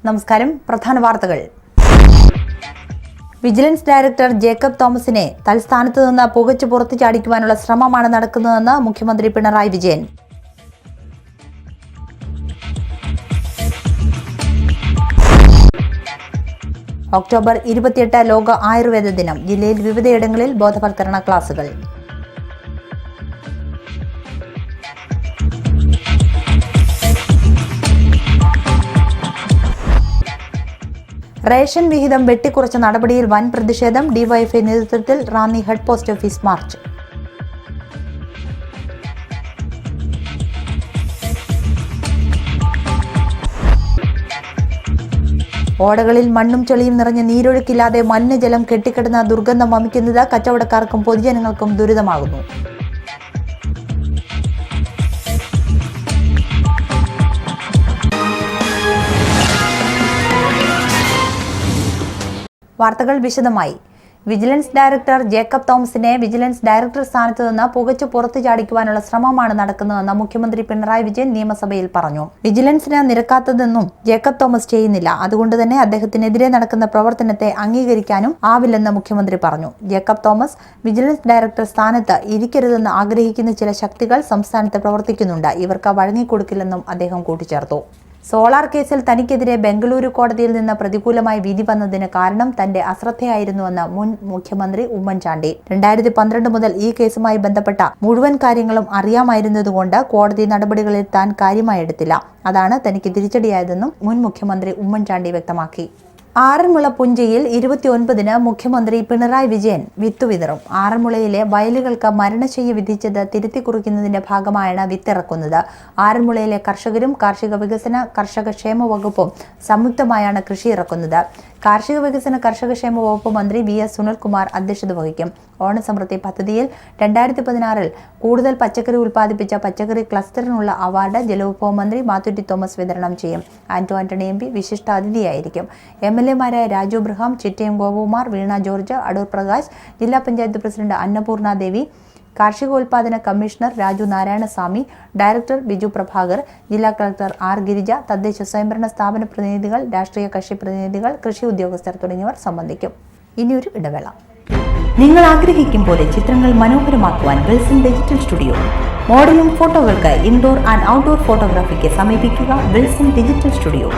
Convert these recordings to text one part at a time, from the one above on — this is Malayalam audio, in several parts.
നമസ്കാരം. പ്രധാന വാർത്തകൾ. വിജിലൻസ് ഡയറക്ടർ ജേക്കബ് തോമസിനെ തൽസ്ഥാനത്ത് നിന്ന് പുകച്ചു പുറത്തു ചാടിക്കുവാനുള്ള ശ്രമമാണ് നടക്കുന്നതെന്ന് മുഖ്യമന്ത്രി പിണറായി വിജയൻ. ഒക്ടോബർ 28 ലോക ആയുർവേദ ദിനം. ജില്ലയിൽ വിവിധയിടങ്ങളിൽ ബോധവൽക്കരണ ക്ലാസുകൾ. റേഷൻ വിഹിതം വെട്ടിക്കുറച്ച നടപടിയിൽ വൻ പ്രതിഷേധം. ഡിവൈഎഫ്ഐ നേതൃത്വത്തിൽ Ranni head post office march. ഓടകളിൽ മണ്ണും ചെളിയും നിറഞ്ഞ നീരൊഴുക്കില്ലാതെ മലിനജലം കെട്ടിക്കിടന്ന ദുർഗന്ധം വമിക്കുന്നത് കച്ചവടക്കാർക്കും പൊതുജനങ്ങൾക്കും ദുരിതമാകുന്നു. വാർത്തകൾ വിശദമായി. വിജിലൻസ് ഡയറക്ടർ ജേക്കബ് തോമസിനെ വിജിലൻസ് ഡയറക്ടർ സ്ഥാനത്ത് നിന്ന് പുകച്ചു പുറത്തു ചാടിക്കുവാനുള്ള ശ്രമമാണ് നടക്കുന്നതെന്ന് മുഖ്യമന്ത്രി പിണറായി വിജയൻ നിയമസഭയിൽ പറഞ്ഞു. വിജിലൻസിന് നിരക്കാത്തതെന്നും ജേക്കബ് തോമസ് ചെയ്യുന്നില്ല. അതുകൊണ്ട് തന്നെ അദ്ദേഹത്തിനെതിരെ നടക്കുന്ന പ്രവർത്തനത്തെ അംഗീകരിക്കാനും ആവില്ലെന്ന് മുഖ്യമന്ത്രി പറഞ്ഞു. ജേക്കബ് തോമസ് വിജിലൻസ് ഡയറക്ടർ സ്ഥാനത്ത് ഇരിക്കരുതെന്ന് ആഗ്രഹിക്കുന്ന ചില ശക്തികൾ സംസ്ഥാനത്ത് പ്രവർത്തിക്കുന്നുണ്ട്. ഇവർക്ക് വഴങ്ങിക്കൊടുക്കില്ലെന്നും അദ്ദേഹം കൂട്ടിച്ചേർത്തു. സോളാർ കേസിൽ തനിക്കെതിരെ ബംഗളൂരു കോടതിയിൽ നിന്ന് പ്രതികൂലമായി വിധി വന്നതിന് കാരണം തന്റെ അശ്രദ്ധയായിരുന്നുവെന്ന് മുൻ മുഖ്യമന്ത്രി ഉമ്മൻചാണ്ടി. 2012 മുതൽ ഈ കേസുമായി ബന്ധപ്പെട്ട മുഴുവൻ കാര്യങ്ങളും അറിയാമായിരുന്നതുകൊണ്ട് കോടതി നടപടികളിൽ താൻ കാര്യമായി എടുത്തില്ല. അതാണ് തനിക്ക് തിരിച്ചടിയായതെന്നും മുൻ മുഖ്യമന്ത്രി ഉമ്മൻചാണ്ടി വ്യക്തമാക്കി. ആറന്മുള പുഞ്ചയിൽ 29-ന് മുഖ്യമന്ത്രി പിണറായി വിജയൻ വിത്തുവിതറും. ആറന്മുളയിലെ വയലുകൾക്ക് മരണശയ്യ വിധിച്ചത് തിരുത്തി കുറിക്കുന്നതിന്റെ ഭാഗമായാണ് വിത്തിറക്കുന്നത്. ആറന്മുളയിലെ കർഷകരും കാർഷിക വികസന കർഷക ക്ഷേമ വകുപ്പും സംയുക്തമായാണ് കൃഷി ഇറക്കുന്നത്. കാർഷിക വികസന കർഷകക്ഷേമ വകുപ്പ് മന്ത്രി VS സുനിൽകുമാർ അധ്യക്ഷത വഹിക്കും. ഓണസമൃദ്ധി പദ്ധതിയിൽ 2016 കൂടുതൽ പച്ചക്കറി ഉൽപ്പാദിപ്പിച്ച പച്ചക്കറി ക്ലസ്റ്ററിനുള്ള അവാർഡ് ജലവിഭവ മന്ത്രി മാത്യു ടി തോമസ് വിതരണം ചെയ്യും. ആന്റണി MP വിശിഷ്ടാതിഥിയായിരിക്കും. MLA-മാരായ രാജു ബ്രഹാം, ചിറ്റയം ഗോപകുമാർ, വീണ ജോർജ്, അടൂർ പ്രകാശ്, ജില്ലാ പഞ്ചായത്ത് പ്രസിഡന്റ് അന്നപൂർണ ദേവി, കാർഷികോൽപാദന കമ്മീഷണർ രാജു നാരായണസ്വാമി, ഡയറക്ടർ ബിജു പ്രഭാകർ, ജില്ലാ കളക്ടർ R ഗിരിജ, തദ്ദേശ സ്വയംഭരണ സ്ഥാപന പ്രതിനിധികൾ, രാഷ്ട്രീയ കക്ഷി പ്രതിനിധികൾ, കൃഷി ഉദ്യോഗസ്ഥർ തുടങ്ങിയവർ സംബന്ധിക്കും. ഇനിയൊരു ഇടവേള. നിങ്ങൾ ആഗ്രഹിക്കും പോലെ ചിത്രങ്ങൾ മനോഹരമാക്കുവാൻ വിൽസൺ ഡിജിറ്റൽ സ്റ്റുഡിയോ. മോഡലിംഗ് ഫോട്ടോകൾക്ക് ഇൻഡോർ ആൻഡ് ഔട്ട്ഡോർ ഫോട്ടോഗ്രാഫിക്ക് സമീപിക്കുക വിൽസൺ ഡിജിറ്റൽ സ്റ്റുഡിയോ.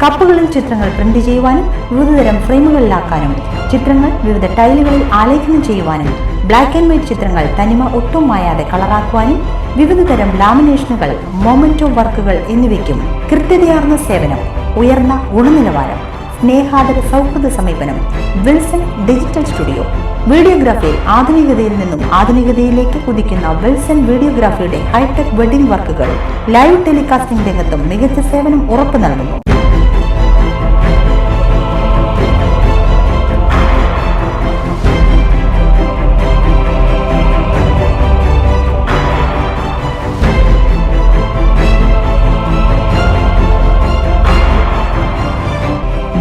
കപ്പുകളിൽ ചിത്രങ്ങൾ പ്രിന്റ് ചെയ്യുവാനും വിവിധതരം ഫ്രെയിമുകളിലാക്കാനും ചിത്രങ്ങൾ വിവിധ ടൈലുകളിൽ ആലേഖനം ചെയ്യുവാനും ബ്ലാക്ക് ആൻഡ് വൈറ്റ് ചിത്രങ്ങൾ തനിമ ഒട്ടും മായാതെ കളറാക്കുവാനും വിവിധതരം ലാമിനേഷനുകൾ, മൊമെന്റോ വർക്കുകൾ എന്നിവയ്ക്കും കൃത്യതയാർന്ന സേവനം, ഉയർന്ന ഗുണനിലവാരം, സ്നേഹാദര സൗഹൃദ സമീപനം. Wilson digital studio. വീഡിയോഗ്രാഫിയിൽ ആധുനികതയിൽ നിന്നും ആധുനികതയിലേക്ക് കുതിക്കുന്ന വിൽസൺ വീഡിയോഗ്രാഫിയുടെ ഹൈടെക് വെഡിംഗ് വർക്കുകൾ ലൈവ് ടെലികാസ്റ്റിംഗ് രംഗത്തും മികച്ച സേവനം ഉറപ്പു നൽകുന്നു.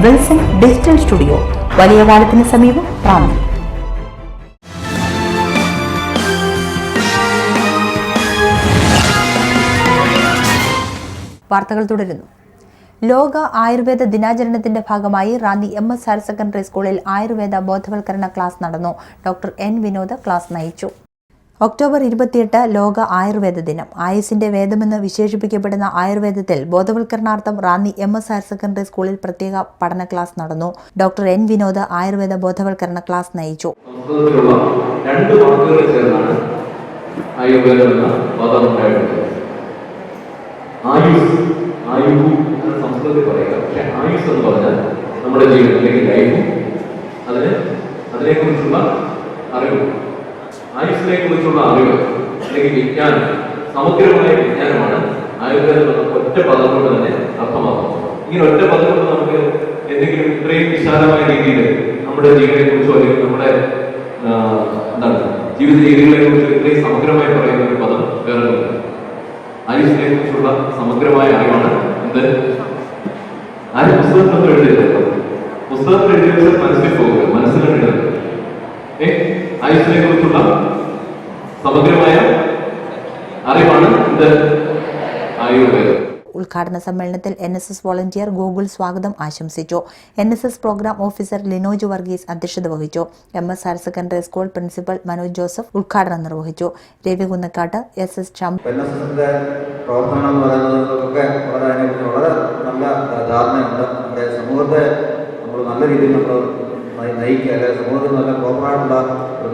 വിൽസൺ ഡിജിറ്റൽ സ്റ്റുഡിയോ, വലിയ പാലത്തിന് സമീപം, റാന്നി. വാർത്തകൾ തുടരുന്നു. ലോക ആയുർവേദ ദിനാചരണത്തിന്റെ ഭാഗമായി റാന്നി MS ഹയർ സെക്കൻഡറി സ്കൂളിൽ ആയുർവേദ ബോധവൽക്കരണ ക്ലാസ് നടന്നു. ഡോക്ടർ N വിനോദ് ക്ലാസ് നയിച്ചു. ഒക്ടോബർ 28 ലോക ആയുർവേദ ദിനം. ആയുസിന്റെ വേദമെന്ന് വിശേഷിപ്പിക്കപ്പെടുന്ന ആയുർവേദത്തിൽ ബോധവൽക്കരണാർത്ഥം റാന്നി MS ഹയർ സെക്കൻഡറി സ്കൂളിൽ പ്രത്യേക പഠന ക്ലാസ് നടന്നു. ഡോക്ടർ N വിനോദ് ആയുർവേദ ബോധവൽക്കരണ ക്ലാസ് നയിച്ചു. നമ്മുടെ ജീവിതം അല്ലെങ്കിൽ ലൈഫും അതിനെക്കുറിച്ചുള്ള അറിവ്, ആയുസ്സിനെ കുറിച്ചുള്ള അറിവ് അല്ലെങ്കിൽ വിജ്ഞാനം, സമഗ്രമായ വിജ്ഞാനമാണ് ആയുർവേദം എന്ന ഒറ്റ പദം കൊണ്ട് തന്നെ അർത്ഥമാക്കുന്നത്. ഇങ്ങനെ ഒറ്റ പദം കൊണ്ട് നമുക്ക് എന്തെങ്കിലും ഇത്രയും വിശാലമായ രീതിയിൽ നമ്മുടെ ജീവിതത്തെ കുറിച്ചോ അല്ലെങ്കിൽ നമ്മുടെ ജീവിത രീതികളെ കുറിച്ചോ ഇത്രയും സമഗ്രമായി പറയുന്ന ഒരു പദം വേറെ. ആയുസ്സിനെ കുറിച്ചുള്ള സമഗ്രമായ അറിവാണ് എന്ത് ആരും പുസ്തകത്തിൽ എഴുതിയിട്ടുണ്ട്. പുസ്തകത്തിൽ എഴുതിയ മനസ്സിൽ പോകുക, മനസ്സിലാണ് എഴുതുന്നത്. ആയുസ്സിനെ കുറിച്ചുള്ള സമഗ്രമായ അറിവാണ് ഇത് ആയുർവേദം. ഉദ്ഘാടന സമ്മേളനത്തിൽ NSS വോളണ്ടിയർ ഗോകുൽ സ്വാഗതം ആശംസിച്ചു. NSS programme officer Linoj Varghese അധ്യക്ഷത വഹിച്ചു. MS higher secondary school principal Manoj Joseph ഉദ്ഘാടനം നിർവഹിച്ചു. രവി കുന്നക്കാട്ട്, SS ചാം. NSSന്റെ പ്രവർത്തനം എന്ന് പറയുന്നതൊക്കെ വളരെ നല്ല ധാരണയുണ്ട്. നമ്മുടെ സമൂഹത്തെ നമ്മൾ നല്ല രീതിയിൽ നമ്മൾ നയിക്കുക, അല്ലെങ്കിൽ സമൂഹത്തിന് നല്ല പ്രോപ്പറായിട്ടുള്ള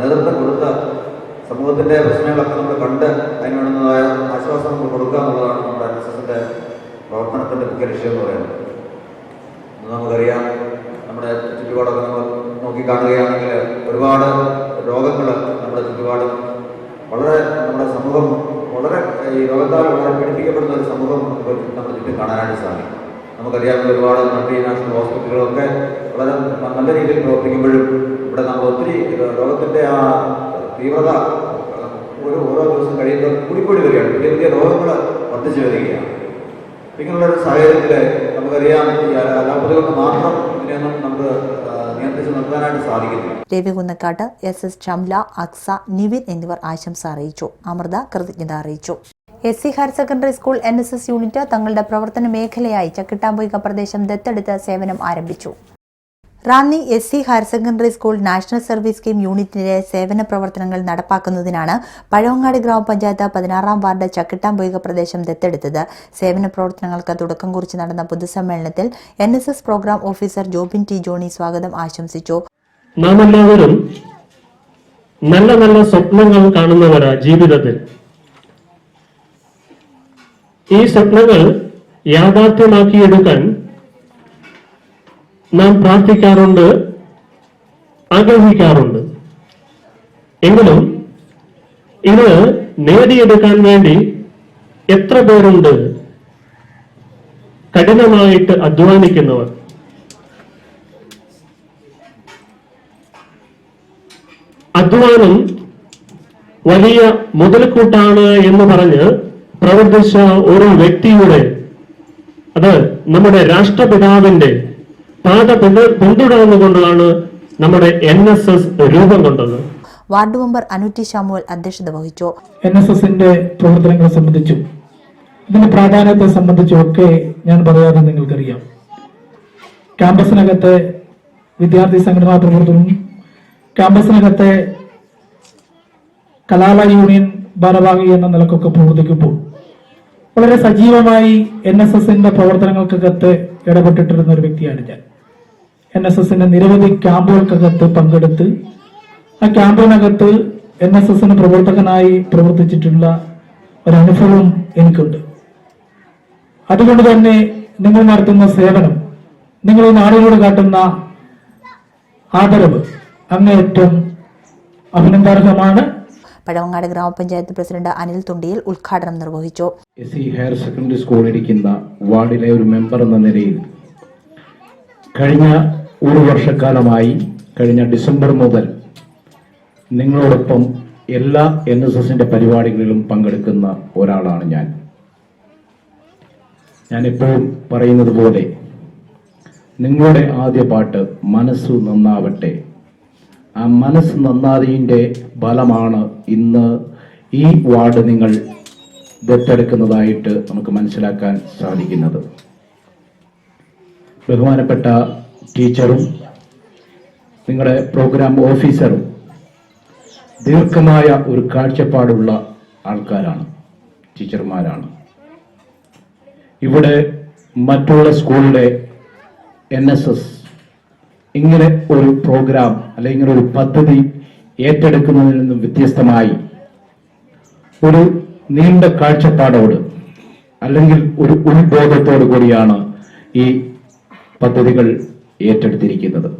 നേതൃത്വം കൊടുത്ത സമൂഹത്തിൻ്റെ പ്രശ്നങ്ങളൊക്കെ നമ്മൾ കണ്ട് അതിന് വേണ്ടുന്നതായ ആശ്വാസം നമ്മൾ കൊടുക്കുക എന്നുള്ളതാണ് നമ്മുടെ NSSന്റെ പ്രവർത്തനത്തിൻ്റെ മുഖ്യ ലക്ഷ്യം എന്ന് പറയുന്നത്. നമുക്കറിയാം, നമ്മുടെ ചുറ്റുപാടൊക്കെ നമ്മൾ നോക്കിക്കാണുകയാണെങ്കിൽ ഒരുപാട് രോഗങ്ങൾ നമ്മുടെ ചുറ്റുപാടും വളരെ നമ്മുടെ സമൂഹം വളരെ ഈ രോഗത്താൽ വളരെ പീഡിപ്പിക്കപ്പെടുന്ന ഒരു സമൂഹം നമ്മുടെ ചുറ്റും കാണാനായിട്ട് സാധിക്കും. നമുക്കറിയാവുന്ന ഒരുപാട് മൾട്ടി നാഷണൽ ഹോസ്പിറ്റലുകളൊക്കെ വളരെ നല്ല രീതിയിൽ പ്രവർത്തിക്കുമ്പോഴും ഇവിടെ നമ്മൾ ഒത്തിരി രോഗത്തിൻ്റെ ആ തീവ്രത ഓരോ ദിവസം കഴിയുമ്പോൾ കൂടിക്കൂടി വരികയാണ്. പുതിയ പുതിയ രോഗങ്ങൾ വർദ്ധിച്ചു വരികയാണ്. ഇങ്ങനെയുള്ളൊരു സാഹചര്യത്തിൽ നമുക്കറിയാം, ഈ അലോപ്പതി കൊണ്ട് മാത്രം ഇതിനെയൊന്നും നമുക്ക് നിയന്ത്രിച്ച് നിർത്താനായിട്ട് സാധിക്കുന്നില്ല. രവി കുന്നക്കാട്ട്, SS ചംല, അക്സ, നിവിൻ എന്നിവർ ആശംസ അറിയിച്ചു. അമൃത കൃതജ്ഞത അറിയിച്ചു. SC higher secondary school NSS unit തങ്ങളുടെ പ്രവർത്തന മേഖലയായി ചക്കിട്ടാമ്പൊയ്ക പ്രദേശം ദത്തെടുത്ത് സേവനം ആരംഭിച്ചു. Ranni SC higher secondary school national service scheme യൂണിറ്റിന്റെ സേവന പ്രവർത്തനങ്ങൾ നടപ്പാക്കുന്നതിനാണ് പഴവങ്ങാടി ഗ്രാമപഞ്ചായത്ത് 16-ാം വാർഡ് ചക്കിട്ടാമ്പൊയ്ക പ്രദേശം ദത്തെടുത്തത്. സേവന പ്രവർത്തനങ്ങൾക്ക് തുടക്കം കുറിച്ച് നടന്ന പൊതുസമ്മേളനത്തിൽ NSS programme officer Jobin T. Johny സ്വാഗതം ആശംസിച്ചു. നാം എല്ലാവരും നല്ല നല്ല സ്വപ്നങ്ങൾ കാണുന്നവരാ ജീവിതത്തിൽ. ഈ സ്വപ്നങ്ങൾ യാഥാർത്ഥ്യമാക്കിയെടുക്കാൻ നാം പ്രാർത്ഥിക്കാറുണ്ട്, ആഗ്രഹിക്കാറുണ്ട്. എങ്കിലും ഇത് നേടിയെടുക്കാൻ വേണ്ടി എത്ര പേരുണ്ട് കഠിനമായിട്ട് അധ്വാനിക്കുന്നവർ? അധ്വാനം വലിയ മുതൽക്കൂട്ടാണ് എന്ന് പറഞ്ഞ് പ്രവർത്തിച്ച ഒരു വ്യക്തിയുടെ, അത് നമ്മുടെ രാഷ്ട്രപിതാവിന്റെ പാത പിന്തുടർന്നുകൊണ്ടാണ് നമ്മുടെ NSS രൂപം കൊണ്ടത്. വാർഡ് മെമ്പർ അനുറ്റി ശാമുവൽ അധ്യക്ഷത വഹിച്ചു. NSSന്റെ പ്രവർത്തനങ്ങളെ സംബന്ധിച്ചും ഇതിന്റെ പ്രാധാന്യത്തെ സംബന്ധിച്ചും ഒക്കെ ഞാൻ പറയാതെ നിങ്ങൾക്കറിയാം. ക്യാമ്പസിനകത്തെ വിദ്യാർത്ഥി സംഘടനാ പ്രവർത്തനവും ക്യാമ്പസിനകത്തെ കലാലയ യൂണിയൻ ഭാരവാഹി എന്ന നിലക്കൊക്കെ പ്രവർത്തിക്കുമ്പോൾ വളരെ സജീവമായി NSSന്റെ പ്രവർത്തനങ്ങൾക്കകത്ത് ഇടപെട്ടിട്ടിരുന്ന ഒരു വ്യക്തിയാണ് ഞാൻ. NSSന്റെ നിരവധി ക്യാമ്പുകൾക്കകത്ത് പങ്കെടുത്ത് ആ ക്യാമ്പിനകത്ത് NSSന് പ്രവർത്തകനായി പ്രവർത്തിച്ചിട്ടുള്ള ഒരനുഭവം എനിക്കുണ്ട്. അതുകൊണ്ട് തന്നെ നിങ്ങൾ നടത്തുന്ന സേവനം, നിങ്ങൾ ഈ നാടിനോട് കാട്ടുന്ന ആദരവ് അങ്ങേയറ്റം അഭിനന്ദാർഹമാണ്. പഴവങ്ങാട് ഗ്രാമപഞ്ചായത്ത് പ്രസിഡന്റ് അനിൽ തുണ്ടിയിൽ ഉദ്ഘാടനം നിർവഹിച്ചു. SC ഹയർ സെക്കൻഡറി സ്കൂൾ ഇരിക്കുന്ന വാർഡിലെ ഒരു മെമ്പർ എന്ന നിലയിൽ കഴിഞ്ഞ ഒരു വർഷക്കാലമായി, കഴിഞ്ഞ ഡിസംബർ മുതൽ നിങ്ങളോടൊപ്പം എല്ലാ NSSന്റെ പരിപാടികളിലും പങ്കെടുക്കുന്ന ഒരാളാണ് ഞാനെപ്പോഴും പറയുന്നത് പോലെ നിങ്ങളുടെ ആദ്യ പാട്ട് മനസ്സു നന്നാവട്ടെ. ആ മനസ്സ് നന്നാതിൻ്റെ ഫലമാണ് ഇന്ന് ഈ വാർഡ് നിങ്ങൾ ദത്തെടുക്കുന്നതായിട്ട് നമുക്ക് മനസ്സിലാക്കാൻ സാധിക്കുന്നത്. ബഹുമാനപ്പെട്ട ടീച്ചറും നിങ്ങളുടെ പ്രോഗ്രാം ഓഫീസറും ദീർഘമായ ഒരു കാഴ്ചപ്പാടുള്ള ആൾക്കാരാണ്, ടീച്ചർമാരാണ്. ഇവിടെ മറ്റുള്ള സ്കൂളിലെ NSS ഇങ്ങനെ ഒരു പ്രോഗ്രാം അല്ലെങ്കിൽ ഇങ്ങനെ ഒരു പദ്ധതി ഏറ്റെടുക്കുന്നതിൽ നിന്നും വ്യത്യസ്തമായി ഒരു നീണ്ട കാഴ്ചപ്പാടോട് അല്ലെങ്കിൽ ഒരു ഉത്ബോധത്തോടു കൂടിയാണ് ഈ പദ്ധതികൾ ഏറ്റെടുത്തിരിക്കുന്നത്.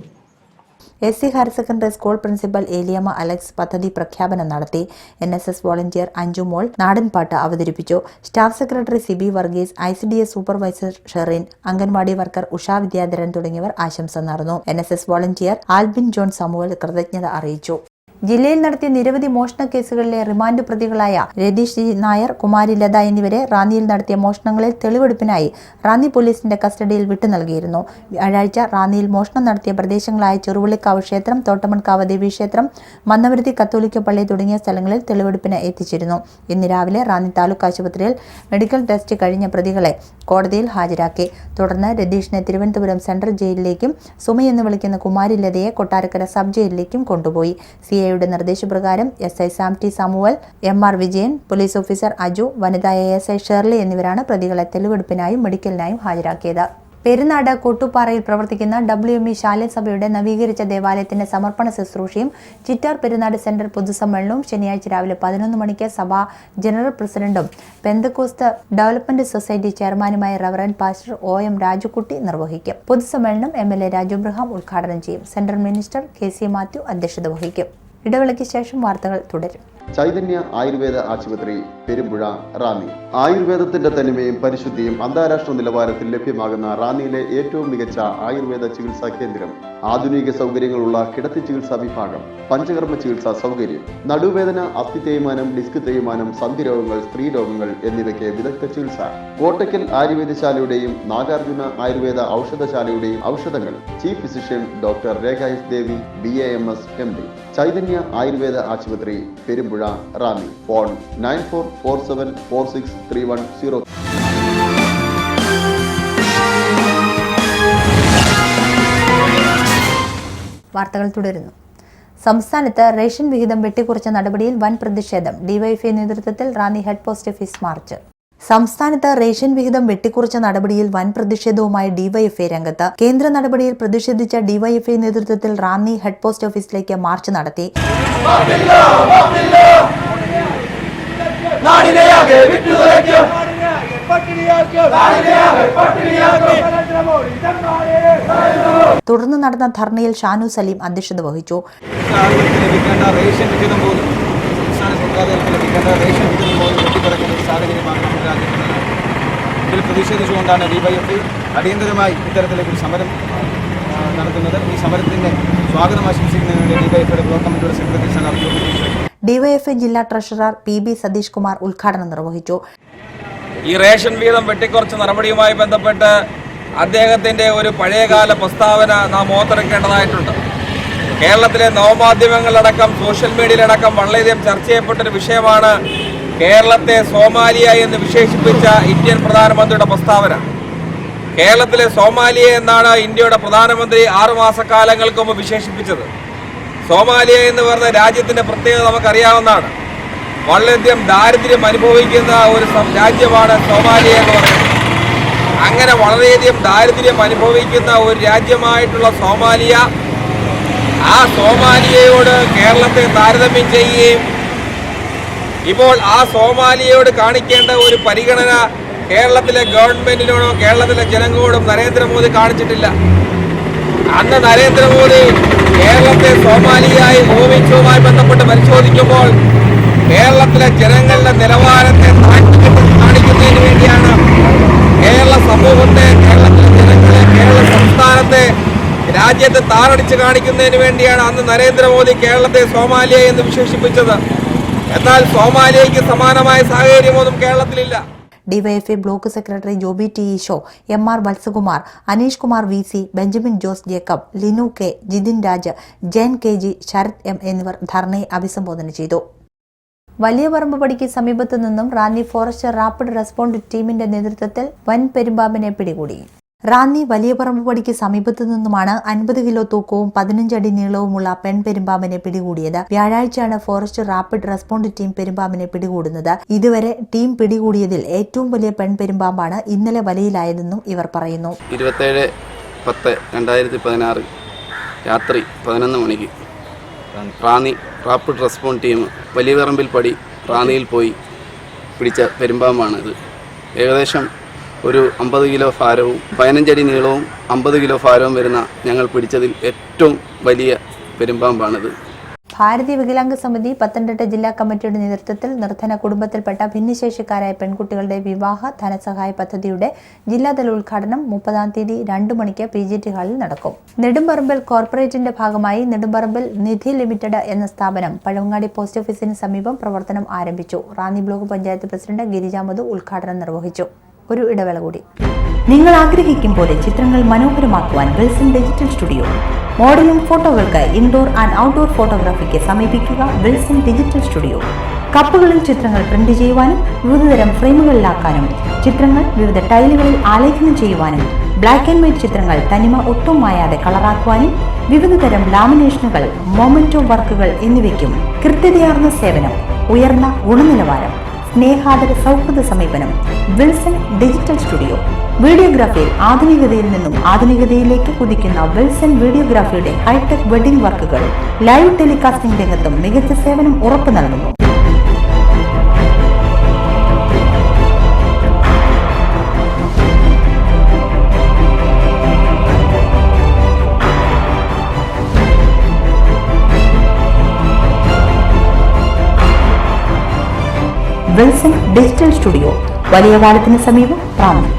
SC higher secondary school principal Aleyamma Alex പദ്ധതി പ്രഖ്യാപനം നടത്തി. NSS വോളണ്ടിയർ അഞ്ജുമോൾ നാടൻപാട്ട് അവതരിപ്പിച്ചു. Staff secretary Sibi Varghese, ICDS supervisor Sherin, anganwadi worker Usha Vidyadharan തുടങ്ങിയവർ ആശംസ നേർന്നു. NSS വോളണ്ടിയർ ആൽബിൻ ജോൺ സാമുവൽ കൃതജ്ഞത അറിയിച്ചു. ജില്ലയിൽ നടത്തിയ നിരവധി മോഷണ കേസുകളിലെ റിമാൻഡ് പ്രതികളായ രതീഷ് ജി നായർ, കുമാരി ലത എന്നിവരെ റാന്നിയിൽ നടത്തിയ മോഷണങ്ങളിൽ തെളിവെടുപ്പിനായി റാന്നി പോലീസിന്റെ കസ്റ്റഡിയിൽ വിട്ടു നൽകിയിരുന്നു. വ്യാഴാഴ്ച റാന്നിയിൽ മോഷണം നടത്തിയ പ്രദേശങ്ങളായ ചെറുവള്ളിക്കാവ് ക്ഷേത്രം, തോട്ടമൺകാവ് ദേവീക്ഷേത്രം, മന്നവരുത്തി കത്തോലിക്ക പള്ളി തുടങ്ങിയ സ്ഥലങ്ങളിൽ തെളിവെടുപ്പിന് എത്തിച്ചിരുന്നു. ഇന്ന് രാവിലെ റാന്നി താലൂക്ക് ആശുപത്രിയിൽ മെഡിക്കൽ ടെസ്റ്റ് കഴിഞ്ഞ പ്രതികളെ കോടതിയിൽ ഹാജരാക്കി. തുടർന്ന് രതീഷിനെ തിരുവനന്തപുരം സെൻട്രൽ ജയിലിലേക്കും സുമി എന്ന് വിളിക്കുന്ന കുമാരി ലതയെ കൊട്ടാരക്കര സബ് ജയിലിലേക്കും കൊണ്ടുപോയി. സിഐയുടെ നിർദ്ദേശപ്രകാരം SI Sam T Samuel, MR Vijayan, police officer Aju, വനിതാ ASI ഷേർലി എന്നിവരാണ് പ്രതികളെ തെളിവെടുപ്പിനായും മെഡിക്കലിനായും ഹാജരാക്കിയത്. പെരുന്നാട് കൊട്ടുപാറയിൽ പ്രവർത്തിക്കുന്ന WME ശാലസഭയുടെ നവീകരിച്ച ദേവാലയത്തിന്റെ സമർപ്പണ ശുശ്രൂഷയും ചിറ്റാർ പെരുന്നാട് സെന്റർ പൊതുസമ്മേളനവും ശനിയാഴ്ച രാവിലെ 11 മണിക്ക് സഭാ ജനറൽ പ്രസിഡന്റും പെന്തക്കോസ്ത് ഡെവലപ്മെന്റ് സൊസൈറ്റി ചെയർമാനുമായ റവറന്റ് പാസ്റ്റർ OM രാജുക്കുട്ടി നിർവഹിക്കും. പൊതുസമ്മേളനം MLA രാജു അബ്രഹാം ഉദ്ഘാടനം ചെയ്യും. സെൻട്രൽ മിനിസ്റ്റർ KC മാത്യു അധ്യക്ഷത വഹിക്കും. ഇടവേളയ്ക്ക് ശേഷം വാർത്തകൾ തുടരും. ചൈതന്യ ആയുർവേദ ആശുപത്രി, പെരുമ്പുഴ, റാന്നി. ആയുർവേദത്തിന്റെ തനിമയും പരിശുദ്ധിയും അന്താരാഷ്ട്ര നിലവാരത്തിൽ ലഭ്യമാകുന്ന റാന്നിയിലെ ഏറ്റവും മികച്ച ആയുർവേദ ചികിത്സാ കേന്ദ്രം. ആധുനിക സൗകര്യങ്ങളുള്ള കിടത്തി ചികിത്സാ വിഭാഗം, പഞ്ചകർമ്മ ചികിത്സാ സൗകര്യം, നടുവേദന, അസ്ഥി തേയ്മാനം, ഡിസ്ക് തേയ്മാനം, സന്ധിരോഗങ്ങൾ, സ്ത്രീ രോഗങ്ങൾ എന്നിവയ്ക്ക് വിദഗ്ധ ചികിത്സ. കോട്ടയ്ക്കൽ ആയുർവേദശാലയുടെയും നാഗാർജുന ആയുർവേദ ഔഷധശാലയുടെയും ഔഷധങ്ങൾ. ചീഫ് ഫിസിഷ്യൻ ഡോക്ടർ രേഖ S. ദേവി, BAMS, MD. ചൈതന്യ ആയുർവേദ ആശുപത്രി, പെരുമ്പുഴ, റാന്നി. ഫോൺ 9447463100. വാർത്തകൾ തുടരുന്നു. സംസ്ഥാനത്ത് റേഷൻ വിഹിതം വെട്ടിക്കുറച്ച നടപടിയിൽ വൻ പ്രതിഷേധം. DYFI നേതൃത്വത്തിൽ Ranni head post office March. സംസ്ഥാനത്ത് റേഷൻ വിഹിതം വെട്ടിക്കുറച്ച നടപടിയിൽ വൻ പ്രതിഷേധവുമായി DYFI രംഗത്ത്. കേന്ദ്ര നടപടിയിൽ പ്രതിഷേധിച്ച DYFI നേതൃത്വത്തിൽ റാന്നി ഹെഡ് പോസ്റ്റ് ഓഫീസിലേക്ക് മാർച്ച് നടത്തി. തുടർന്ന് നടന്ന ധർണയിൽ ഷാനു സലീം അധ്യക്ഷത വഹിച്ചു. ഇതിൽ പ്രതിഷേധിച്ചുകൊണ്ടാണ് DYFI അടിയന്തരമായി ഇത്തരത്തിലേക്ക് ഒരു സമരം നടത്തുന്നത്. ഈ സമരത്തിന്റെ സ്വാഗതം ആശംസിക്കുന്നതിന് വേണ്ടി DYFIയുടെ ബ്ലോക്ക് കമ്മിറ്റിയുടെ സെക്രട്ടറി DYFI ജില്ലാ ട്രഷറർ PB സതീഷ് കുമാർ ഉദ്ഘാടനം നിർവഹിച്ചു. ഈ റേഷൻ വീതം വെട്ടിക്കുറച്ച നടപടിയുമായി ബന്ധപ്പെട്ട് അദ്ദേഹത്തിന്റെ ഒരു പഴയകാല പ്രസ്താവന നാം ഓർത്തെടുക്കേണ്ടതായിട്ടുണ്ട്. കേരളത്തിലെ നവമാധ്യമങ്ങളിലടക്കം സോഷ്യൽ മീഡിയയിലടക്കം വളരെയധികം ചർച്ച ചെയ്യപ്പെട്ടൊരു വിഷയമാണ് കേരളത്തെ സോമാലിയ എന്ന് വിശേഷിപ്പിച്ച ഇന്ത്യൻ പ്രധാനമന്ത്രിയുടെ പ്രസ്താവന. കേരളത്തിലെ സോമാലിയ എന്നാണ് ഇന്ത്യയുടെ പ്രധാനമന്ത്രി 6 മാസക്കാലങ്ങൾക്ക് മുമ്പ് വിശേഷിപ്പിച്ചത്. സോമാലിയ എന്ന് പറഞ്ഞ രാജ്യത്തിന്റെ പ്രത്യേകത നമുക്കറിയാവുന്നതാണ്. വളരെയധികം ദാരിദ്ര്യം അനുഭവിക്കുന്ന ഒരു രാജ്യമാണ് സോമാലിയ എന്ന് പറയുന്നത്. അങ്ങനെ വളരെയധികം ദാരിദ്ര്യം അനുഭവിക്കുന്ന ഒരു രാജ്യമായിട്ടുള്ള സോമാലിയ, ആ സോമാലിയയോട് കേരളത്തെ താരതമ്യം ചെയ്യുകയും ഇപ്പോൾ ആ സോമാലിയയോട് കാണിക്കേണ്ട ഒരു പരിഗണന കേരളത്തിലെ ഗവൺമെന്റിനോടോ കേരളത്തിലെ ജനങ്ങളോടും നരേന്ദ്രമോദി കാണിച്ചിട്ടില്ല. അന്ന് നരേന്ദ്രമോദി കേരളത്തെ സോമാലിയായി ഉപമിച്ചതുമായി ബന്ധപ്പെട്ട് പരിശോധിക്കുമ്പോൾ കേരളത്തിലെ ജനങ്ങളുടെ നിലവാരത്തെ കാണിക്കുന്നതിന് വേണ്ടിയാണ് കേരള സമൂഹത്തെ, കേരളത്തിലെ ജനങ്ങളെ, കേരള സംസ്ഥാനത്തെ, രാജ്യത്തെ താറടിച്ച് കാണിക്കുന്നതിന് വേണ്ടിയാണ് അന്ന് നരേന്ദ്രമോദി കേരളത്തെ സോമാലിയ എന്ന് വിശേഷിപ്പിച്ചത്. എന്നാൽ സോമാലിയയ്ക്ക് സമാനമായ സാഹചര്യമൊന്നും കേരളത്തിലില്ല. DYFI block secretary Joby T. Esho, MR Valsakumar, Aneesh Kumar VC, Benjamin Jose Jacob, Linu K, Jithin Raj, Jayan KG, Sarath M എന്നിവർ ധർണയെ അഭിസംബോധന ചെയ്തു. വലിയ പറമ്പുപടിക്ക് സമീപത്തു നിന്നും റാന്നി ഫോറസ്റ്റ് റാപ്പിഡ് റെസ്പോണ്ട് ടീമിന്റെ നേതൃത്വത്തിൽ വൻ പെരുമ്പാമ്പിനെ പിടികൂടി. റാന്നി വലിയ പറമ്പുപടിക്ക് സമീപത്തു നിന്നുമാണ് 50 കിലോ തൂക്കവും 15 അടി നീളവുമുള്ള പെൺപെരുമ്പാമ്പിനെ പിടികൂടിയത്. വ്യാഴാഴ്ചയാണ് ഫോറസ്റ്റ് റാപ്പിഡ് റെസ്പോണ്ട് ടീം പെരുമ്പാമ്പിനെ പിടികൂടുന്നത്. ഇതുവരെ ടീം പിടികൂടിയതിൽ ഏറ്റവും വലിയ പെൺപെരുമ്പാമ്പാണ് ഇന്നലെ വലയിലായതെന്നും ഇവർ പറയുന്നു. 27/10/2016 രാത്രി 11 മണിക്ക് റാന്നി റാപ്പിഡ് റെസ്പോണ്ട് ടീം വലിയ പറമ്പിൽ പടി റാന്നിയിൽ പോയി പിടിച്ച പെരുമ്പാമ്പാണിത്. ഏകദേശം ഒരു 50 കിലോ ഭാരവും 15 അടി നീളവും 50 കിലോ ഭാരവും വരുന്ന ഞങ്ങൾ പിടിച്ചതിൽ ഏറ്റവും വലിയ പെരുമ്പാമ്പാണിത്. ഭാരതീയ വികലാംഗ സമിതി പത്തനംതിട്ട ജില്ലാ കമ്മിറ്റിയുടെ നേതൃത്വത്തിൽ നിർധന കുടുംബത്തിൽപ്പെട്ട ഭിന്നശേഷിക്കാരായ പെൺകുട്ടികളുടെ വിവാഹ ധനസഹായ പദ്ധതിയുടെ ജില്ലാതല ഉദ്ഘാടനം 30-ാം തീയതി 2 മണിക്ക് PGT ഹാളിൽ നടക്കും. നെടുമ്പറമ്പിൽ കോർപ്പറേറ്റിന്റെ ഭാഗമായി നെടുമ്പറമ്പിൽ നിധി ലിമിറ്റഡ് എന്ന സ്ഥാപനം പഴവങ്ങാടി പോസ്റ്റ് ഓഫീസിന് സമീപം പ്രവർത്തനം ആരംഭിച്ചു. റാന്നി ബ്ലോക്ക് പഞ്ചായത്ത് പ്രസിഡന്റ് ഗിരിജ മധു ഉദ്ഘാടനം നിർവഹിച്ചു. ഒരു ഇടവേള കൂടി. നിങ്ങൾ ആഗ്രഹിക്കും പോലെ ചിത്രങ്ങൾ മനോഹരമാക്കുവാൻ വിൽസൺ ഡിജിറ്റൽ സ്റ്റുഡിയോ. മോഡലിംഗ് ഫോട്ടോകൾക്ക് ഇൻഡോർ ആൻഡ് ഔട്ട്ഡോർ ഫോട്ടോഗ്രാഫിക്ക് സമീപിക്കുക വിൽസൺ ഡിജിറ്റൽ സ്റ്റുഡിയോ. കപ്പുകളിൽ ചിത്രങ്ങൾ പ്രിന്റ് ചെയ്യുവാനും വിവിധതരം ഫ്രെയിമുകളിലാക്കാനും ചിത്രങ്ങൾ വിവിധ ടൈലുകളിൽ ആലേഖനം ചെയ്യുവാനും ബ്ലാക്ക് ആൻഡ് വൈറ്റ് ചിത്രങ്ങൾ തനിമ ഒട്ടും മായാതെ കളറാക്കുവാനും വിവിധതരം ലാമിനേഷനുകൾ, മൊമെന്റോ വർക്കുകൾ എന്നിവയ്ക്കും കൃത്യതയാർന്ന സേവനം, ഉയർന്ന ഗുണനിലവാരം, സ്നേഹാദര സൗഹൃദ സമീപനം. Wilson digital studio. വീഡിയോഗ്രാഫിയിൽ ആധുനികതയിൽ നിന്നും ആധുനികതയിലേക്ക് കുതിക്കുന്ന വിൽസൺ വീഡിയോഗ്രാഫിയുടെ ഹൈടെക് വെഡിംഗ് വർക്കുകൾ ലൈവ് ടെലികാസ്റ്റിംഗ് രംഗത്തും മികച്ച സേവനം ഉറപ്പു നൽകുന്നു. വിൽസൺ ഡിജിറ്റൽ സ്റ്റുഡിയോ, വലിയ പാലത്തിന് സമീപം, റാന്നി.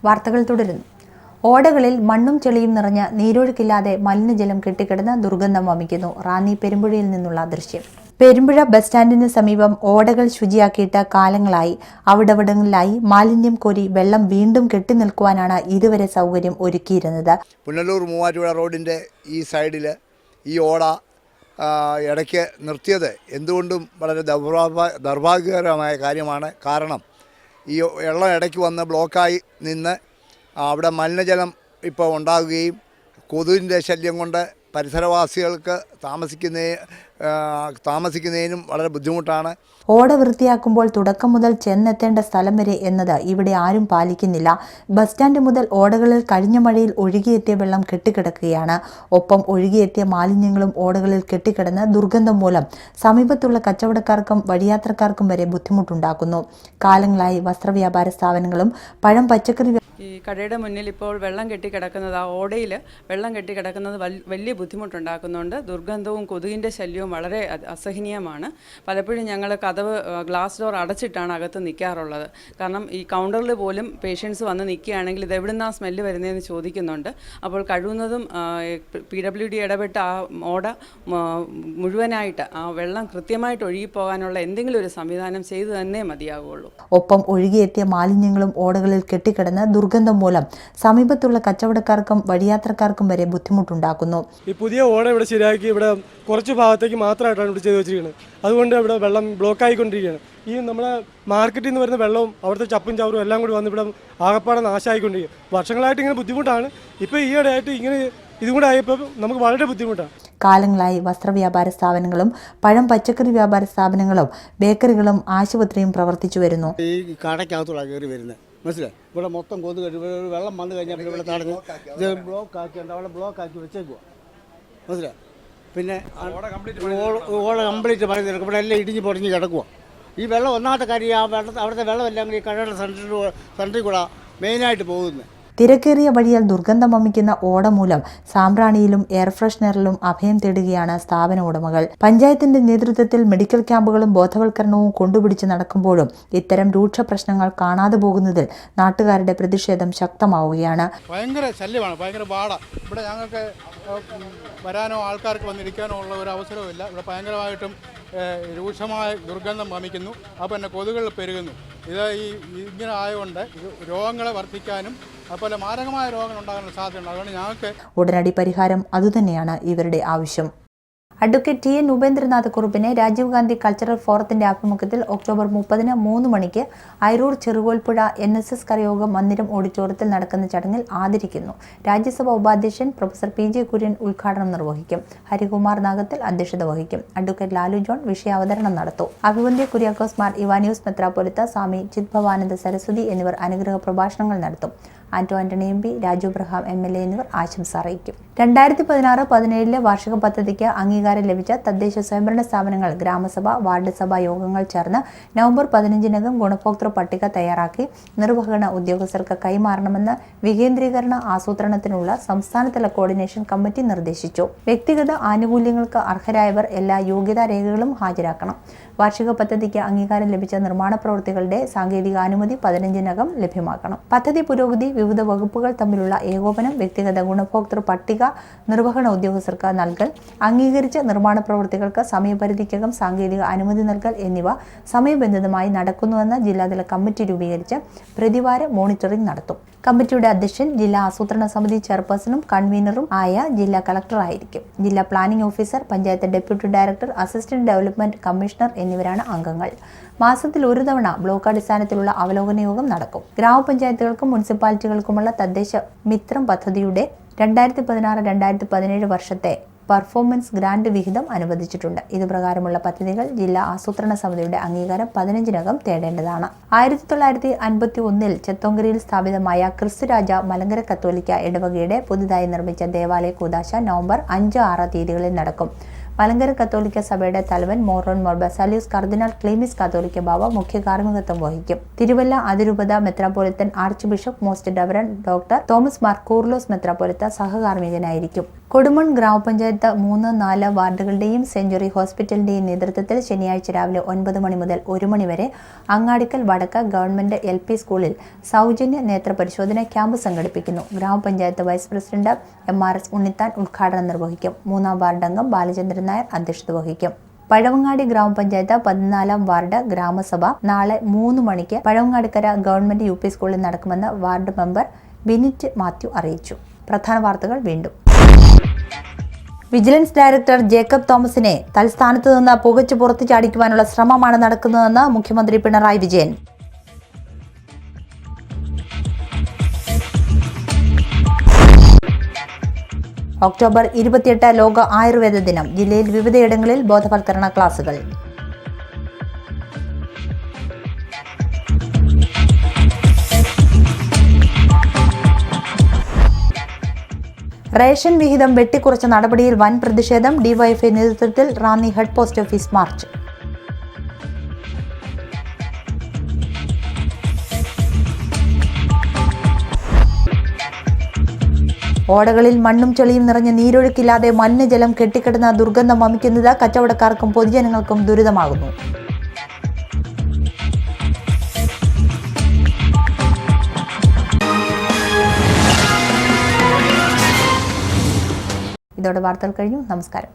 വാർത്തകൾ തുടരുന്നു. ഓടകളിൽ മണ്ണും ചെളിയും നിറഞ്ഞ നീരൊഴുക്കില്ലാതെ മലിനജലം കെട്ടിക്കിടന്ന് ദുർഗന്ധം വമിക്കുന്നു. റാന്നി പെരുമ്പുഴയിൽ നിന്നുള്ള ദൃശ്യം. പെരുമ്പുഴ ബസ് സ്റ്റാൻഡിന് സമീപം ഓടകൾ ശുചിയാക്കിയിട്ട് കാലങ്ങളായി. അവിടവിടങ്ങളിലായി മാലിന്യം കോരി വെള്ളം വീണ്ടും കെട്ടിനിൽക്കുവാനാണ് ഇതുവരെ സൗകര്യം ഒരുക്കിയിരുന്നത്. പുനലൂർ മൂവാറ്റുപുഴ റോഡിൻ്റെ ഈ സൈഡിൽ ഈ ഓട ഇടയ്ക്ക് നിർത്തിയത് എന്തുകൊണ്ടും വളരെ ദൗർഭാഗ്യകരമായ കാര്യമാണ്. കാരണം ഈ വെള്ളം ഇടയ്ക്ക് വന്ന് ബ്ലോക്കായി നിന്ന് അവിടെ മലിനജലം ഇപ്പോൾ ഉണ്ടാകുകയും കൊതുകിൻ്റെ ശല്യം കൊണ്ട് പരിസരവാസികൾക്ക് താമസിക്കുന്നതിനും വളരെ ബുദ്ധിമുട്ടാണ്. ഓട വൃത്തിയാക്കുമ്പോൾ തുടക്കം മുതൽ ചെന്നെത്തേണ്ട സ്ഥലം വരെ എന്നത് ഇവിടെ ആരും പാലിക്കുന്നില്ല. ബസ് സ്റ്റാൻഡ് മുതൽ ഓടകളിൽ കഴിഞ്ഞ മഴയിൽ ഒഴുകിയെത്തിയ വെള്ളം കെട്ടിക്കിടക്കുകയാണ്. ഒപ്പം ഒഴുകിയെത്തിയ മാലിന്യങ്ങളും ഓടകളിൽ കെട്ടിക്കിടന്ന് ദുർഗന്ധം മൂലം സമീപത്തുള്ള കച്ചവടക്കാർക്കും വഴിയാത്രക്കാർക്കും വരെ ബുദ്ധിമുട്ടുണ്ടാക്കുന്നു. കാലങ്ങളായി വസ്ത്രവ്യാപാര സ്ഥാപനങ്ങളും പഴം പച്ചക്കറി ഈ കടയുടെ മുന്നിൽ ഇപ്പോൾ വെള്ളം കെട്ടിക്കിടക്കുന്നത്, ആ ഓടയിൽ വെള്ളം കെട്ടിക്കിടക്കുന്നത് വലിയ ബുദ്ധിമുട്ടുണ്ടാക്കുന്നുണ്ട്. ദുർഗന്ധവും കൊതുകിൻ്റെ ശല്യവും വളരെ അസഹനീയമാണ്. പലപ്പോഴും ഞങ്ങൾ കതവ് ഗ്ലാസ് ഡോർ അടച്ചിട്ടാണ് അകത്ത് നിൽക്കാറുള്ളത്. കാരണം ഈ കൗണ്ടറിൽ പോലും പേഷ്യൻസ് വന്ന് നിൽക്കുകയാണെങ്കിൽ ഇത് എവിടുന്നാ സ്മെല്ല് വരുന്നതെന്ന് ചോദിക്കുന്നുണ്ട്. അപ്പോൾ കഴിയുന്നതും PWD ഇടപെട്ട് ആ ഓട മുഴുവനായിട്ട് ആ വെള്ളം കൃത്യമായിട്ട് ഒഴുകിപ്പോകാനുള്ള എന്തെങ്കിലും ഒരു സംവിധാനം ചെയ്തു തന്നെ മതിയാകുള്ളൂ. ഒപ്പം ഒഴുകിയെത്തിയ മാലിന്യങ്ങളും ഓടകളിൽ കെട്ടിക്കിടന്ന് ദുർഗന്ധം മൂലം സമീപത്തുള്ള കച്ചവടക്കാർക്കും വഴിയാത്രക്കാർക്കും വരെ ബുദ്ധിമുട്ടുണ്ടാക്കുന്നു. ഈ പുതിയ ഓട ഇവിടെ ശരിയാക്കി ഇവിടെ കുറച്ച് ഭാഗത്തേക്ക് മാത്രമായിട്ടാണ് ഇവിടെ ചെയ്ത് വെച്ചിരിക്കുന്നത്. അതുകൊണ്ട് ഇവിടെ വെള്ളം ബ്ലോക്ക് ആയിക്കൊണ്ടിരിക്കുകയാണ്. ഈ നമ്മുടെ മാർക്കറ്റിൽ നിന്ന് വരുന്ന വെള്ളവും അവിടുത്തെ ചപ്പും ചവറും എല്ലാം കൂടി വന്ന് ഇവിടെ ആകപ്പാടെ നാശമായിക്കൊണ്ടിരിക്കും. വർഷങ്ങളായിട്ട് ഇങ്ങനെ ബുദ്ധിമുട്ടാണ്. ഇപ്പോൾ ഈയിടെയായിട്ട് ഇങ്ങനെ ഇതും കൂടെ ആയപ്പോൾ നമുക്ക് വളരെ ബുദ്ധിമുട്ടാണ്. കാലങ്ങളായി വസ്ത്രവ്യാപാര സ്ഥാപനങ്ങളും പഴം പച്ചക്കറി വ്യാപാര സ്ഥാപനങ്ങളും ബേക്കറികളും ആശുപത്രിയും പ്രവർത്തിച്ചു വരുന്നു. ഈ കടയ്ക്കകത്തുള്ള കയറി വരുന്നത് മനസ്സിലായി. ഇവിടെ മൊത്തം കൊതു കെട്ടി വെള്ളം വന്നു കഴിഞ്ഞാൽ ഇവിടെ തടഞ്ഞ് ഇത് ബ്ലോക്ക് ആക്കിയുണ്ട്. അവിടെ ബ്ലോക്ക് ആക്കി വെച്ചേക്കുക മനസ്സിലായി. പിന്നെ ഓട കംപ്ലീറ്റ് പറയുന്നത് ഇവിടെ എല്ലാം ഇടിഞ്ഞ് പൊടിഞ്ഞ് കിടക്കുക. ഈ വെള്ളം ഒന്നാമത്തെ കാര്യം ആ അവിടുത്തെ വെള്ളമെല്ലാം ഈ കടയുടെ സെൻറ്ററിൽ കൂടെ മെയിനായിട്ട് പോകുന്നത്. തിരക്കേറിയ വഴിയാൽ ദുർഗന്ധം വമിക്കുന്ന ഓട മൂലം സാമ്പ്രാണിയിലും എയർ ഫ്രഷ്നറിലും അഭയം തേടുകയാണ് സ്ഥാപന ഉടമകൾ. പഞ്ചായത്തിന്റെ നേതൃത്വത്തിൽ മെഡിക്കൽ ക്യാമ്പുകളും ബോധവൽക്കരണവും കൊണ്ടുപിടിച്ച് നടക്കുമ്പോഴും ഇത്തരം രൂക്ഷ പ്രശ്നങ്ങൾ കാണാതെ പോകുന്നതിൽ നാട്ടുകാരുടെ പ്രതിഷേധം ശക്തമാവുകയാണ്. ഭയങ്കര ശല്യമാണ്, ഭയങ്കര പാട. ഇവിടെ ഞങ്ങൾക്ക് വരാനോ ആൾക്കാർക്ക് വന്നിരിക്കാനോ ഉള്ള ഒരു അവസരവും ഇല്ല. ഇവിടെ ഭയങ്കരമായിട്ടും രൂക്ഷമായ ദുർഗന്ധം വമിക്കുന്നു. അപ്പോൾ തന്നെ കൊതുകുകൾ പെരുകുന്നു. ഇത് ഇങ്ങനെ ആയതുകൊണ്ട് രോഗങ്ങളെ വർദ്ധിക്കാനും അതുപോലെ മാരകമായ രോഗങ്ങൾ ഉണ്ടാകാനുള്ള സാധ്യതയുണ്ട്. അതുകൊണ്ട് ഞങ്ങൾക്ക് ഉടനടി പരിഹാരം അതുതന്നെയാണ് ഇവരുടെ ആവശ്യം. അഡ്വക്കേറ്റ് TN ഉപേന്ദ്രനാഥ് കുറുപ്പിനെ രാജീവ് ഗാന്ധി കൾച്ചറൽ ഫോറത്തിന്റെ ആഭിമുഖ്യത്തിൽ ഒക്ടോബർ 30-ന് 3 മണിക്ക് അയിരൂർ ചെറുകോൽപ്പുഴ NSS കരയോഗം മന്ദിരം ഓഡിറ്റോറിയത്തിൽ നടക്കുന്ന ചടങ്ങിൽ ആദരിക്കുന്നു. രാജ്യസഭാ ഉപാധ്യക്ഷൻ പ്രൊഫസർ PJ കുര്യൻ ഉദ്ഘാടനം നിർവഹിക്കും. ഹരികുമാർ നാഗത്തിൽ അധ്യക്ഷത വഹിക്കും. അഡ്വക്കേറ്റ് ലാലു ജോൺ വിഷയാവതരണം നടത്തും. അഭിവന്ദ്യ കുര്യാക്കോസ് മാർ ഇവാനിയോസ് മെത്രാപ്പൊലിത്ത, സ്വാമി ചിദ്ഭവാനന്ദ സരസ്വതി എന്നിവർ അനുഗ്രഹ പ്രഭാഷണങ്ങൾ നടത്തും. ആന്റോ ആന്റണി MP, രാജു ബ്രഹാം MLA എന്നിവർ ആശംസ അറിയിക്കും. 2016-17 വാർഷിക പദ്ധതിക്ക് അംഗീകാരം ലഭിച്ച തദ്ദേശ സ്വയംഭരണ സ്ഥാപനങ്ങൾ ഗ്രാമസഭ, വാർഡ് സഭാ യോഗങ്ങൾ ചേർന്ന് നവംബർ 15-നകം ഗുണഭോക്തൃ പട്ടിക തയ്യാറാക്കി നിർവഹണ ഉദ്യോഗസ്ഥർക്ക് കൈമാറണമെന്ന് വികേന്ദ്രീകരണ ആസൂത്രണത്തിനുള്ള സംസ്ഥാനതല കോർഡിനേഷൻ കമ്മിറ്റി നിർദ്ദേശിച്ചു. വ്യക്തിഗത ആനുകൂല്യങ്ങൾക്ക് അർഹരായവർ എല്ലാ യോഗ്യതാ രേഖകളും ഹാജരാക്കണം. വാർഷിക പദ്ധതിക്ക് അംഗീകാരം ലഭിച്ച നിർമ്മാണ പ്രവൃത്തികളുടെ സാങ്കേതിക അനുമതി 15-നകം ലഭ്യമാക്കണം. പദ്ധതി പുരോഗതി വിവിധ വകുപ്പുകൾ തമ്മിലുള്ള ഏകോപനം, വ്യക്തിഗത ഗുണഭോക്തൃ പട്ടിക നിർവഹണ ഉദ്യോഗസ്ഥർക്ക് നൽകൽ, അംഗീകരിച്ച നിർമ്മാണ പ്രവൃത്തികൾക്ക് സമയപരിധിക്കകം സാങ്കേതിക അനുമതി നൽകൽ എന്നിവ സമയബന്ധിതമായി നടക്കുന്നുവെന്ന് ജില്ലാതല കമ്മിറ്റി രൂപീകരിച്ച് പ്രതിവാര മോണിറ്ററിംഗ് നടത്തും. കമ്മിറ്റിയുടെ അധ്യക്ഷൻ ജില്ലാ ആസൂത്രണ സമിതി ചെയർപേഴ്സണും കൺവീനറും ആയ ജില്ലാ കളക്ടർ ആയിരിക്കും. ജില്ലാ planning officer, panchayat deputy director, assistant development commissioner എന്നിവരാണ് അംഗങ്ങൾ. മാസത്തിൽ ഒരു തവണ ബ്ലോക്ക് അടിസ്ഥാനത്തിലുള്ള അവലോകന യോഗം നടക്കും. ഗ്രാമപഞ്ചായത്തുകൾക്കും മുനിസിപ്പാലിറ്റികൾക്കുമുള്ള തദ്ദേശ മിത്രം പദ്ധതിയുടെ 2016-2017 വർഷത്തെ പെർഫോമൻസ് ഗ്രാന്റ് വിഹിതം അനുവദിച്ചിട്ടുണ്ട്. ഇതുപ്രകാരമുള്ള പദ്ധതികൾ ജില്ലാ ആസൂത്രണ സമിതിയുടെ അംഗീകാരം 15-നകം തേടേണ്ടതാണ്. 1951 ചെത്തോങ്കരിയിൽ സ്ഥാപിതമായ ക്രിസ്തുരാജ മലങ്കര കത്തോലിക്ക ഇടവകയുടെ പുതുതായി നിർമ്മിച്ച ദേവാലയ കൂദാശ നവംബർ 5-6 തീയതികളിൽ നടക്കും. മലങ്കര കത്തോലിക്ക സഭയുടെ തലവൻ മോറോൻ മോർ ബസാലിയോസ് കർദിനാൾ ക്ലീമിസ് കാത്തോലിക്ക ബാവ മുഖ്യ കാർമ്മികത്വം വഹിക്കും. തിരുവല്ല അതിരൂപത മെത്രാപ്പോലിത്തൻ archbishop most reverend doctor Thomas Mar Koorilos മെത്രാപ്പോലിത്ത സഹകാർമ്മികനായിരിക്കും. കൊടുമൺ ഗ്രാമപഞ്ചായത്ത് 3, 4 വാർഡുകളുടെയും സെഞ്ചുറി ഹോസ്പിറ്റലിന്റെയും നേതൃത്വത്തിൽ ശനിയാഴ്ച രാവിലെ 9 മണി മുതൽ 1 മണി വരെ അങ്ങാടിക്കൽ വടക്ക് ഗവൺമെന്റ് LP സ്കൂളിൽ സൗജന്യ നേത്ര പരിശോധന ക്യാമ്പ് സംഘടിപ്പിക്കുന്നു. ഗ്രാമപഞ്ചായത്ത് വൈസ് പ്രസിഡന്റ് MRS ഉണ്ണിത്താൻ ഉദ്ഘാടനം നിർവഹിക്കും. 3-ാം വാർഡ് അംഗം ബാലചന്ദ്രൻ നായർ അധ്യക്ഷത വഹിക്കും. പഴവങ്ങാടി ഗ്രാമപഞ്ചായത്ത് 14-ാം വാർഡ് ഗ്രാമസഭ നാളെ 3 മണിക്ക് പഴവങ്ങാടിക്കര ഗവൺമെന്റ് UP സ്കൂളിൽ നടക്കുമെന്ന് വാർഡ് മെമ്പർ ബിനിറ്റ് മാത്യു അറിയിച്ചു. പ്രധാന വാർത്തകൾ വീണ്ടും. വിജിലൻസ് ഡയറക്ടർ ജേക്കബ് തോമസിനെ തൽസ്ഥാനത്ത് നിന്ന് പുകച്ചു പുറത്തു ചാടിക്കുവാനുള്ള ശ്രമമാണ് നടക്കുന്നതെന്ന് മുഖ്യമന്ത്രി പിണറായി വിജയൻ. ഒക്ടോബർ 28 ലോക ആയുർവേദ ദിനം. ജില്ലയിൽ വിവിധയിടങ്ങളിൽ ബോധവൽക്കരണ ക്ലാസുകൾ. റേഷൻ വിഹിതം വെട്ടിക്കുറച്ച നടപടിയിൽ വൻ പ്രതിഷേധം. ഡിവൈഎഫ്ഐ നേതൃത്വത്തിൽ Ranni head post office march. ഓടകളിൽ മണ്ണും ചെളിയും നിറഞ്ഞ് നീരൊഴുക്കില്ലാതെ മലിനജലം കെട്ടിക്കിടന്ന ദുർഗന്ധം വമിക്കുന്നത് കച്ചവടക്കാർക്കും പൊതുജനങ്ങൾക്കും ദുരിതമാകുന്നു. ഇതോടെ വാർത്തകൾ കഴിഞ്ഞു. നമസ്കാരം.